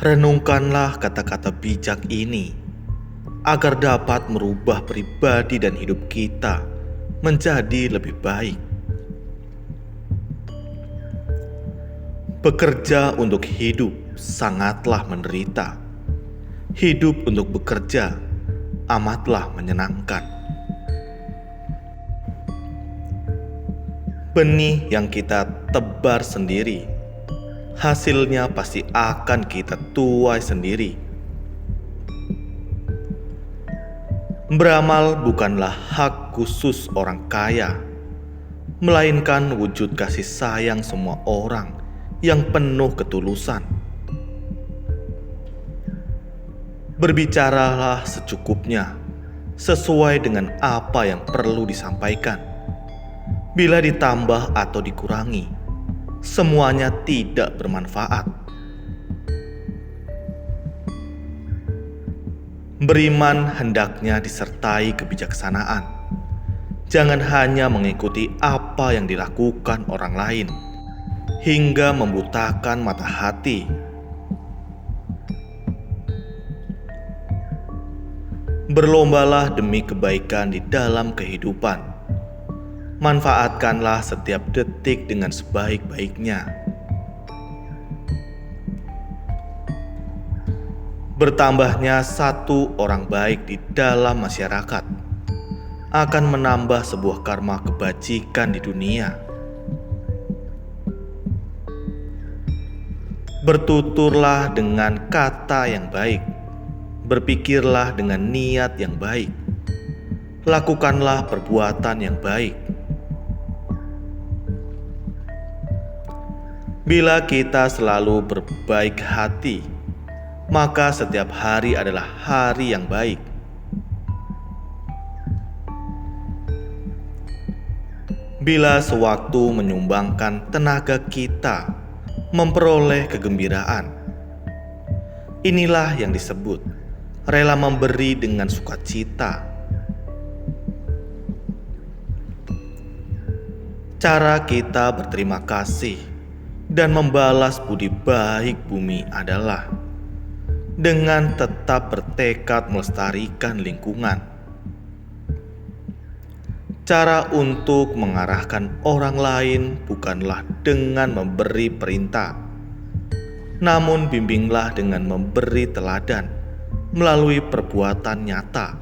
Renungkanlah kata-kata bijak ini agar dapat merubah pribadi dan hidup kita menjadi lebih baik. Bekerja untuk hidup sangatlah menderita. Hidup untuk bekerja amatlah menyenangkan. Benih yang kita tebar sendiri, hasilnya pasti akan kita tuai sendiri. Beramal bukanlah hak khusus orang kaya, melainkan wujud kasih sayang semua orang yang penuh ketulusan. Berbicaralah secukupnya, sesuai dengan apa yang perlu disampaikan. Bila ditambah atau dikurangi, semuanya tidak bermanfaat. Beriman hendaknya disertai kebijaksanaan. Jangan hanya mengikuti apa yang dilakukan orang lain, hingga membutakan mata hati. Berlombalah demi kebaikan di dalam kehidupan. Manfaatkanlah setiap detik dengan sebaik-baiknya. Bertambahnya satu orang baik di dalam masyarakat akan menambah sebuah karma kebajikan di dunia. Bertuturlah dengan kata yang baik, berpikirlah dengan niat yang baik, lakukanlah perbuatan yang baik. Bila kita selalu berbaik hati, maka setiap hari adalah hari yang baik. Bila sewaktu menyumbangkan tenaga kita memperoleh kegembiraan, inilah yang disebut rela memberi dengan sukacita. Cara kita berterima kasih dan membalas budi baik bumi adalah dengan tetap bertekad melestarikan lingkungan. Cara untuk mengarahkan orang lain bukanlah dengan memberi perintah, namun bimbinglah dengan memberi teladan melalui perbuatan nyata.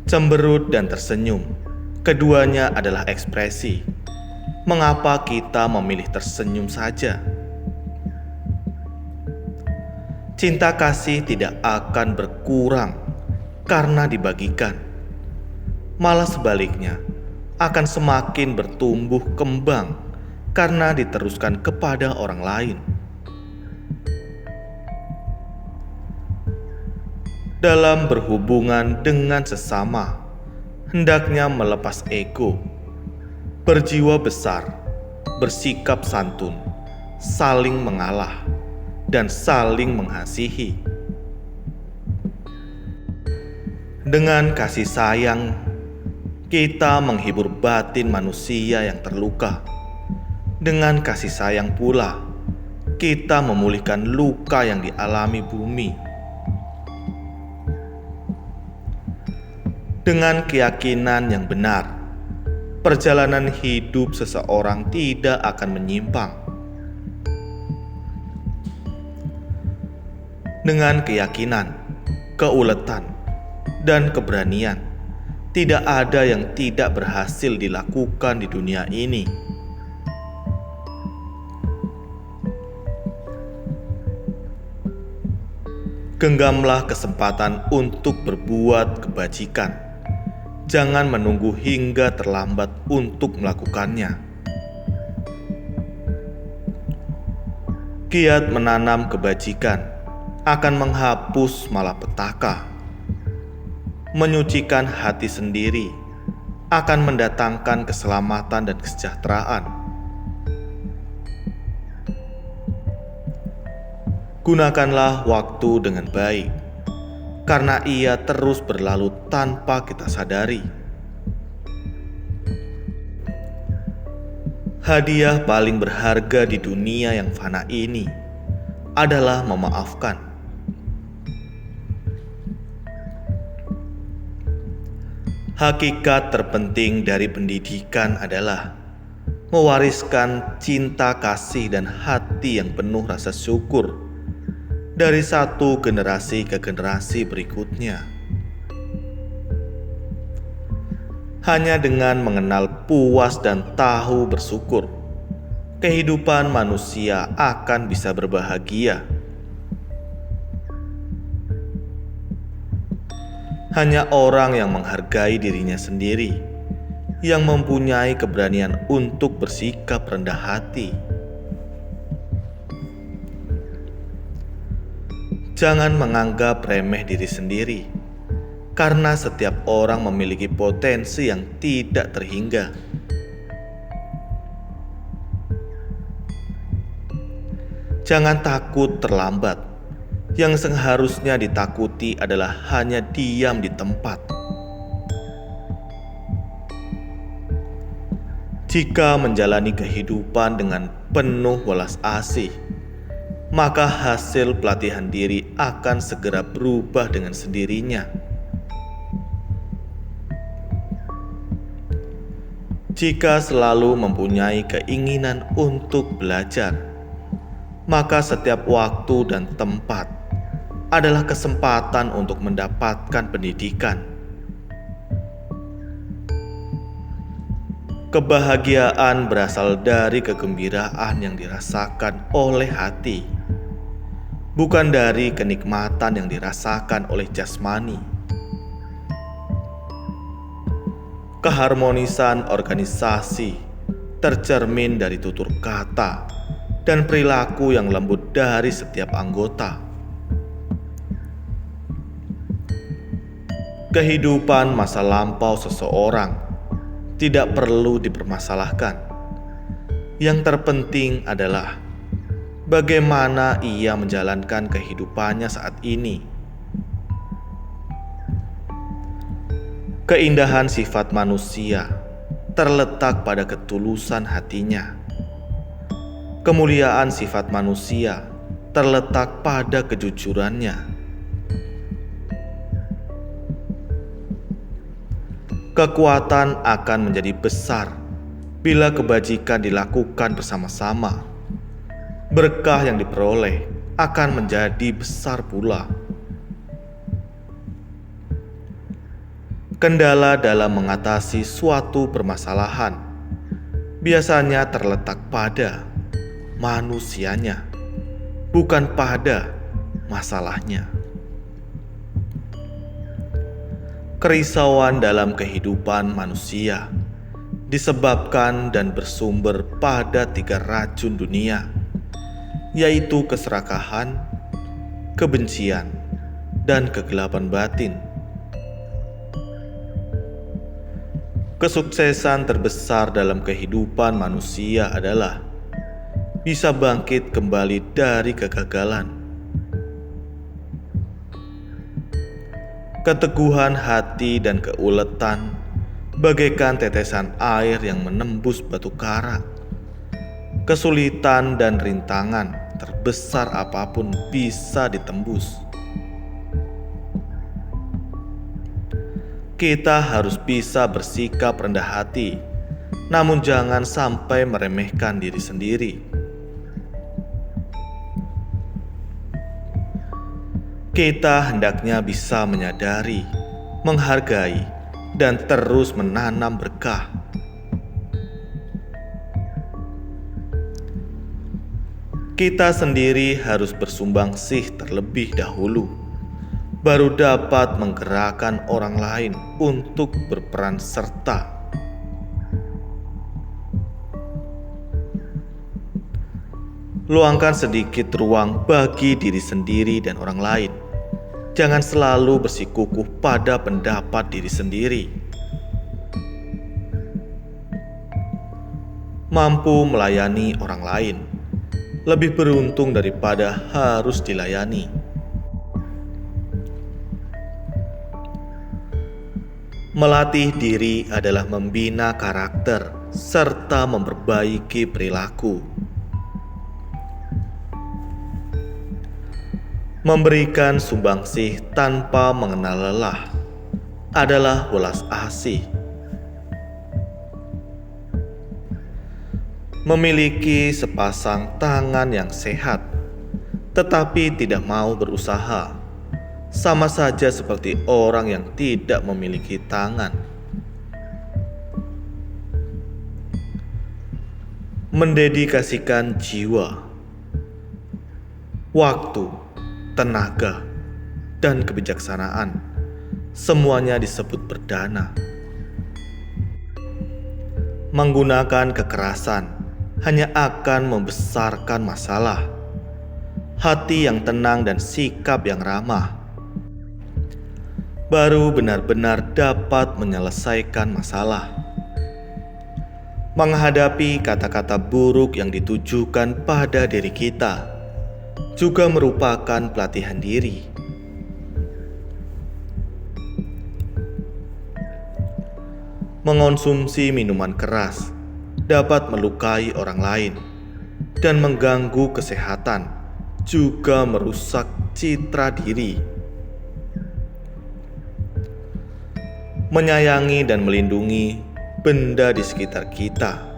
Cemberut dan tersenyum, keduanya adalah ekspresi. Mengapa kita memilih tersenyum saja? Cinta kasih tidak akan berkurang karena dibagikan. Malah sebaliknya, akan semakin bertumbuh kembang karena diteruskan kepada orang lain. Dalam berhubungan dengan sesama, hendaknya melepas ego, berjiwa besar, bersikap santun, saling mengalah, dan saling mengasihi. Dengan kasih sayang, kita menghibur batin manusia yang terluka. Dengan kasih sayang pula, kita memulihkan luka yang dialami bumi. Dengan keyakinan yang benar, perjalanan hidup seseorang tidak akan menyimpang. Dengan keyakinan, keuletan, dan keberanian, tidak ada yang tidak berhasil dilakukan di dunia ini. Genggamlah kesempatan untuk berbuat kebajikan. Jangan menunggu hingga terlambat untuk melakukannya. Giat menanam kebajikan akan menghapus malapetaka. Menyucikan hati sendiri akan mendatangkan keselamatan dan kesejahteraan. Gunakanlah waktu dengan baik, karena ia terus berlalu tanpa kita sadari. Hadiah paling berharga di dunia yang fana ini adalah memaafkan. Hakikat terpenting dari pendidikan adalah mewariskan cinta kasih dan hati yang penuh rasa syukur dari satu generasi ke generasi berikutnya. Hanya dengan mengenal puas dan tahu bersyukur, kehidupan manusia akan bisa berbahagia. Hanya orang yang menghargai dirinya sendiri yang mempunyai keberanian untuk bersikap rendah hati. Jangan menganggap remeh diri sendiri, karena setiap orang memiliki potensi yang tidak terhingga. Jangan takut terlambat. Yang seharusnya ditakuti adalah hanya diam di tempat. Jika menjalani kehidupan dengan penuh welas asih, maka hasil pelatihan diri akan segera berubah dengan sendirinya. Jika selalu mempunyai keinginan untuk belajar, maka setiap waktu dan tempat adalah kesempatan untuk mendapatkan pendidikan. Kebahagiaan berasal dari kegembiraan yang dirasakan oleh hati, bukan dari kenikmatan yang dirasakan oleh jasmani. Keharmonisan organisasi tercermin dari tutur kata dan perilaku yang lembut dari setiap anggota. Kehidupan masa lampau seseorang tidak perlu dipermasalahkan. Yang terpenting adalah bagaimana ia menjalankan kehidupannya saat ini. Keindahan sifat manusia terletak pada ketulusan hatinya. Kemuliaan sifat manusia terletak pada kejujurannya. Kekuatan akan menjadi besar bila kebajikan dilakukan bersama-sama. Berkah yang diperoleh akan menjadi besar pula. Kendala dalam mengatasi suatu permasalahan biasanya terletak pada manusianya, bukan pada masalahnya. Kerisauan dalam kehidupan manusia disebabkan dan bersumber pada 3 racun dunia, yaitu keserakahan, kebencian, dan kegelapan batin. Kesuksesan terbesar dalam kehidupan manusia adalah bisa bangkit kembali dari kegagalan. Keteguhan hati dan keuletan bagaikan tetesan air yang menembus batu karang. Kesulitan dan rintangan terbesar apapun bisa ditembus. Kita harus bisa bersikap rendah hati, namun jangan sampai meremehkan diri sendiri. Kita hendaknya bisa menyadari, menghargai, dan terus menanam berkah. Kita sendiri harus bersumbangsih terlebih dahulu, baru dapat menggerakkan orang lain untuk berperan serta. Luangkan sedikit ruang bagi diri sendiri dan orang lain. Jangan selalu bersikukuh pada pendapat diri sendiri. Mampu melayani orang lain lebih beruntung daripada harus dilayani. Melatih diri adalah membina karakter serta memperbaiki perilaku. Memberikan sumbangsih tanpa mengenal lelah adalah welas asih. Memiliki sepasang tangan yang sehat, tetapi tidak mau berusaha, sama saja seperti orang yang tidak memiliki tangan. Mendedikasikan jiwa, waktu, tenaga, dan kebijaksanaan, semuanya disebut berdana. Menggunakan kekerasan hanya akan membesarkan masalah. Hati yang tenang dan sikap yang ramah baru benar-benar dapat menyelesaikan masalah. Menghadapi kata-kata buruk yang ditujukan pada diri kita juga merupakan pelatihan diri. Mengonsumsi minuman keras dapat melukai orang lain dan mengganggu kesehatan, juga merusak citra diri. Menyayangi dan melindungi benda di sekitar kita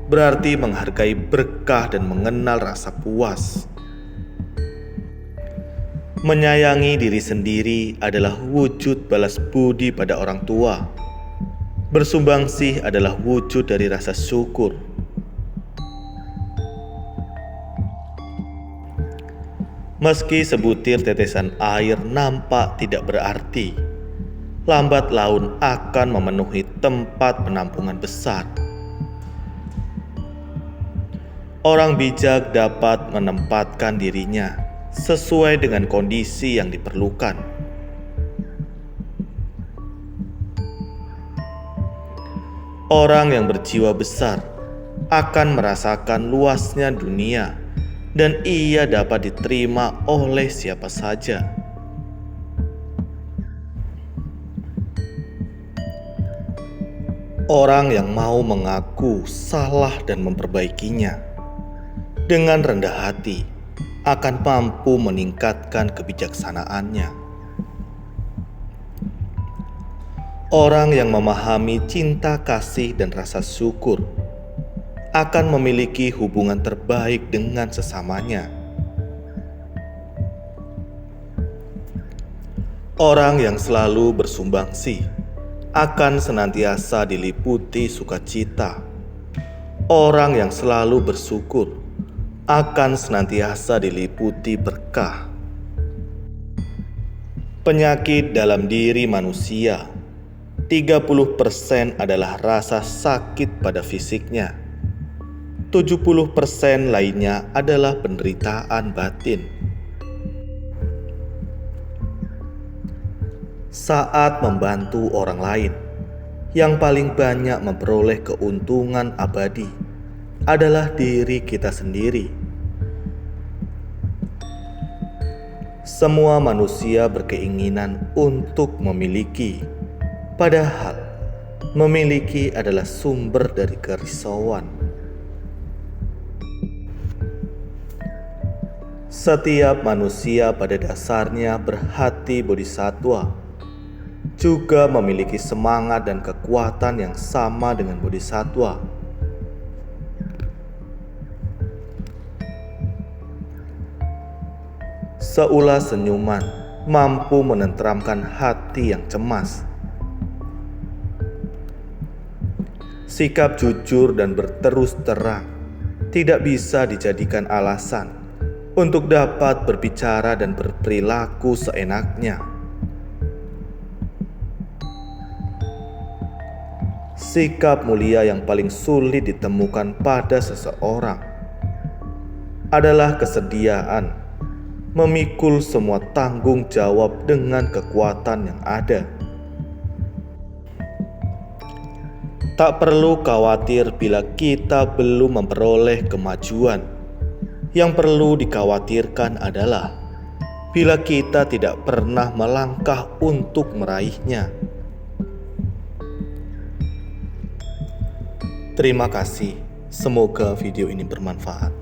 berarti menghargai berkah dan mengenal rasa puas. Menyayangi diri sendiri adalah wujud balas budi pada orang tua. Bersumbangsih adalah wujud dari rasa syukur. Meski sebutir tetesan air nampak tidak berarti, lambat laun akan memenuhi tempat penampungan besar. Orang bijak dapat menempatkan dirinya sesuai dengan kondisi yang diperlukan. Orang yang berjiwa besar akan merasakan luasnya dunia dan ia dapat diterima oleh siapa saja. Orang yang mau mengaku salah dan memperbaikinya dengan rendah hati akan mampu meningkatkan kebijaksanaannya. Orang yang memahami cinta kasih dan rasa syukur akan memiliki hubungan terbaik dengan sesamanya. Orang yang selalu bersumbangsih akan senantiasa diliputi sukacita. Orang yang selalu bersyukur akan senantiasa diliputi berkah. Penyakit dalam diri manusia 30% adalah rasa sakit pada fisiknya. 70% lainnya adalah penderitaan batin. Saat membantu orang lain, yang paling banyak memperoleh keuntungan abadi adalah diri kita sendiri. Semua manusia berkeinginan untuk memiliki, padahal memiliki adalah sumber dari kerisauan. Setiap manusia pada dasarnya berhati bodhisatwa, juga memiliki semangat dan kekuatan yang sama dengan bodhisatwa. Seulas senyuman mampu menenteramkan hati yang cemas. Sikap jujur dan berterus terang tidak bisa dijadikan alasan untuk dapat berbicara dan berperilaku seenaknya. Sikap mulia yang paling sulit ditemukan pada seseorang adalah kesediaan memikul semua tanggung jawab dengan kekuatan yang ada. Tak perlu khawatir bila kita belum memperoleh kemajuan. Yang perlu dikhawatirkan adalah bila kita tidak pernah melangkah untuk meraihnya. Terima kasih. Semoga video ini bermanfaat.